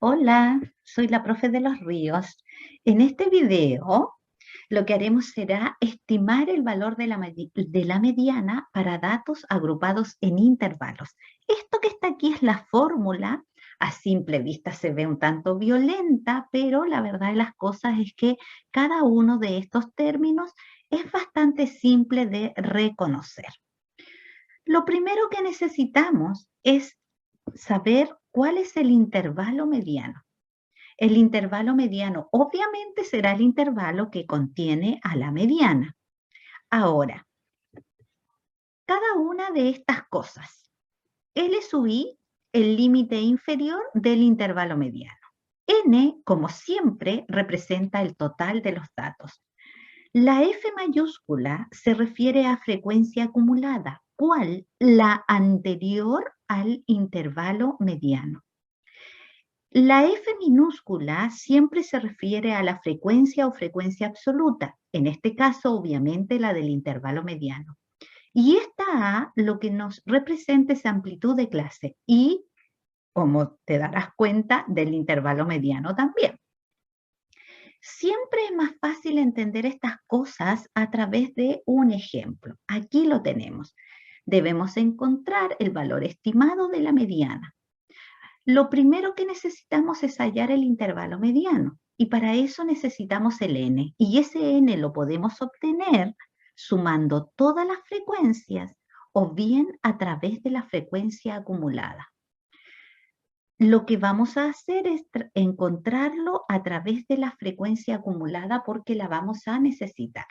Hola, soy la profe de los ríos. En este video lo que haremos será estimar el valor de la mediana para datos agrupados en intervalos. Esto que está aquí es la fórmula. A simple vista se ve un tanto violenta, pero la verdad de las cosas es que cada uno de estos términos es bastante simple de reconocer. Lo primero que necesitamos es saber cuál es el intervalo mediano. El intervalo mediano obviamente será el intervalo que contiene a la mediana. Ahora, cada una de estas cosas, L sub i, el límite inferior del intervalo mediano. N, como siempre, representa el total de los datos. La F mayúscula se refiere a frecuencia acumulada, ¿cuál? La anterior al intervalo mediano. La F minúscula siempre se refiere a la frecuencia o frecuencia absoluta, en este caso obviamente la del intervalo mediano. Y esta A lo que nos representa es amplitud de clase y, como te darás cuenta, del intervalo mediano también. Siempre es más fácil entender estas cosas a través de un ejemplo. Aquí lo tenemos. Debemos encontrar el valor estimado de la mediana. Lo primero que necesitamos es hallar el intervalo mediano y para eso necesitamos el n y ese n lo podemos obtener sumando todas las frecuencias o bien a través de la frecuencia acumulada. Lo que vamos a hacer es encontrarlo a través de la frecuencia acumulada porque la vamos a necesitar.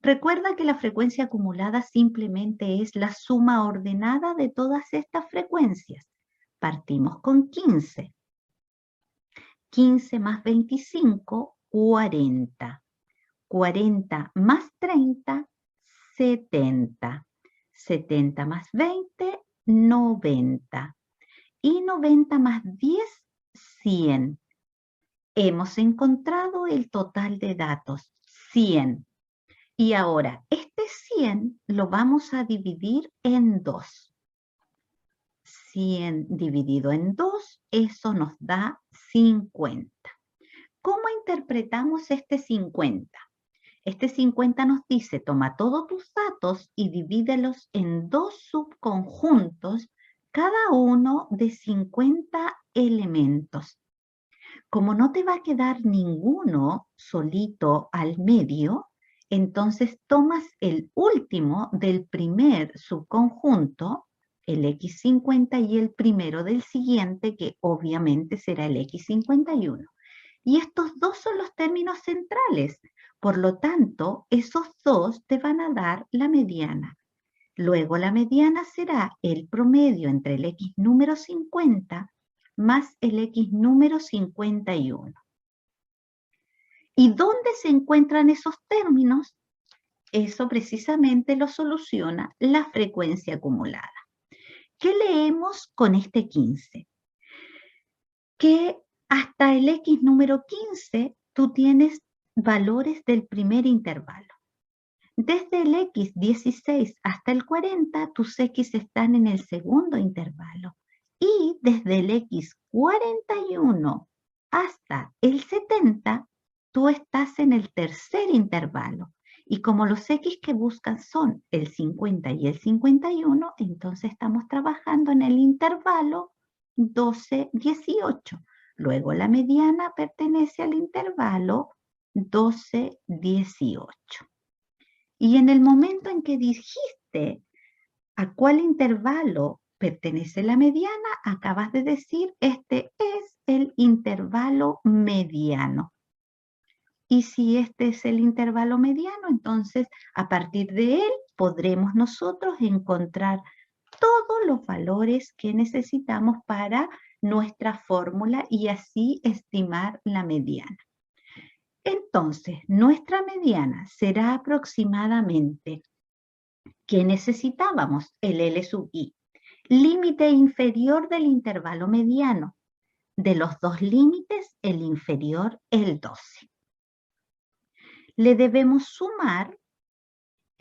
Recuerda que la frecuencia acumulada simplemente es la suma ordenada de todas estas frecuencias. Partimos con 15. 15 más 25, 40. 40 más 30, 70. 70 más 20, 90. Y 90 más 10, 100. Hemos encontrado el total de datos, 100. Y ahora, este 100 lo vamos a dividir en 2. 100 dividido en 2, eso nos da 50. ¿Cómo interpretamos este 50? Este 50 nos dice, toma todos tus datos y divídelos en dos subconjuntos, cada uno de 50 elementos. Como no te va a quedar ninguno solito al medio, entonces tomas el último del primer subconjunto, el X50, y el primero del siguiente, que obviamente será el X51. Y estos dos son los términos centrales. Por lo tanto, esos dos te van a dar la mediana. Luego la mediana será el promedio entre el X número 50 más el X número 51. ¿Y dónde se encuentran esos términos? Eso precisamente lo soluciona la frecuencia acumulada. ¿Qué leemos con este 15? Que hasta el X número 15 tú tienes valores del primer intervalo. Desde el X16 hasta el 40, tus X están en el segundo intervalo. Y desde el X41 hasta el 70, tú estás en el tercer intervalo. Y como los X que buscan son el 50 y el 51, entonces estamos trabajando en el intervalo 12-18. Luego la mediana pertenece al intervalo 12-18. Y en el momento en que dijiste a cuál intervalo pertenece la mediana, acabas de decir, este es el intervalo mediano. Y si este es el intervalo mediano, entonces a partir de él podremos nosotros encontrar todos los valores que necesitamos para nuestra fórmula y así estimar la mediana. Entonces, nuestra mediana será aproximadamente, ¿qué necesitábamos? El L sub i. Límite inferior del intervalo mediano. De los dos límites, el inferior, el 12. Le debemos sumar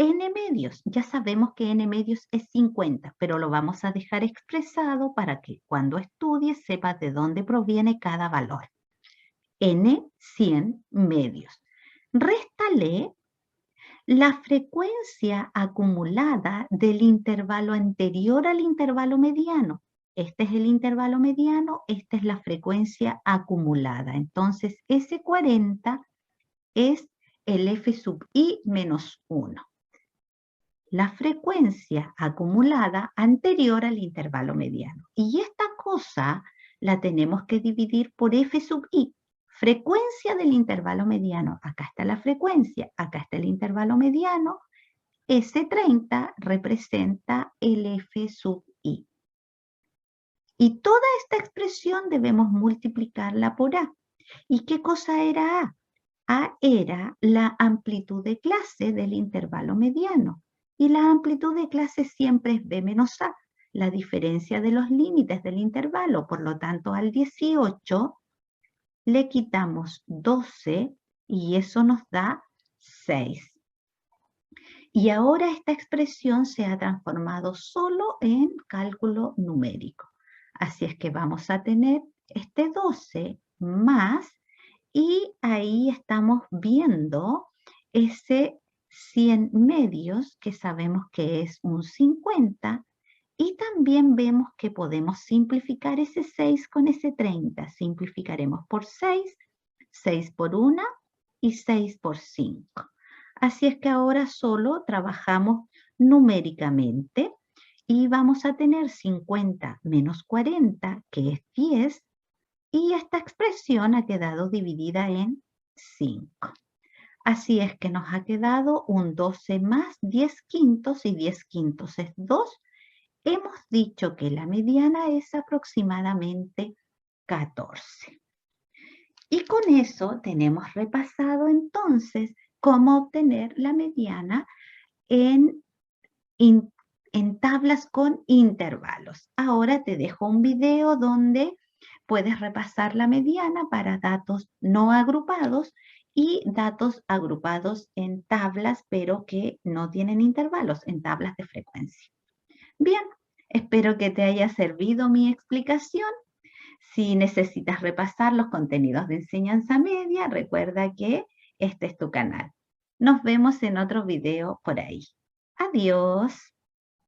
n medios. Ya sabemos que n medios es 50, pero lo vamos a dejar expresado para que cuando estudies sepas de dónde proviene cada valor. N 100 medios. Réstale la frecuencia acumulada del intervalo anterior al intervalo mediano. Este es el intervalo mediano, esta es la frecuencia acumulada. Entonces, S40 es el F sub I menos 1. La frecuencia acumulada anterior al intervalo mediano. Y esta cosa la tenemos que dividir por F sub I. Frecuencia del intervalo mediano. Acá está la frecuencia, acá está el intervalo mediano. S30 representa el F sub I. Y toda esta expresión debemos multiplicarla por A. ¿Y qué cosa era A? A era la amplitud de clase del intervalo mediano. Y la amplitud de clase siempre es B menos A, la diferencia de los límites del intervalo. Por lo tanto, al 18 le quitamos 12 y eso nos da 6. Y ahora esta expresión se ha transformado solo en cálculo numérico. Así es que vamos a tener este 12 más, y ahí estamos viendo ese 100 medios, que sabemos que es un 50, y también vemos que podemos simplificar ese 6 con ese 30. Simplificaremos por 6, 6 por 1 y 6 por 5. Así es que ahora solo trabajamos numéricamente y vamos a tener 50 menos 40, que es 10, y esta expresión ha quedado dividida en 5. Así es que nos ha quedado un 12 más 10 quintos, y 10 quintos es 2. Hemos dicho que la mediana es aproximadamente 14. Y con eso tenemos repasado entonces cómo obtener la mediana en tablas con intervalos. Ahora te dejo un video donde puedes repasar la mediana para datos no agrupados y datos agrupados en tablas, pero que no tienen intervalos, en tablas de frecuencia. Bien, espero que te haya servido mi explicación. Si necesitas repasar los contenidos de enseñanza media, recuerda que este es tu canal. Nos vemos en otro video por ahí. Adiós.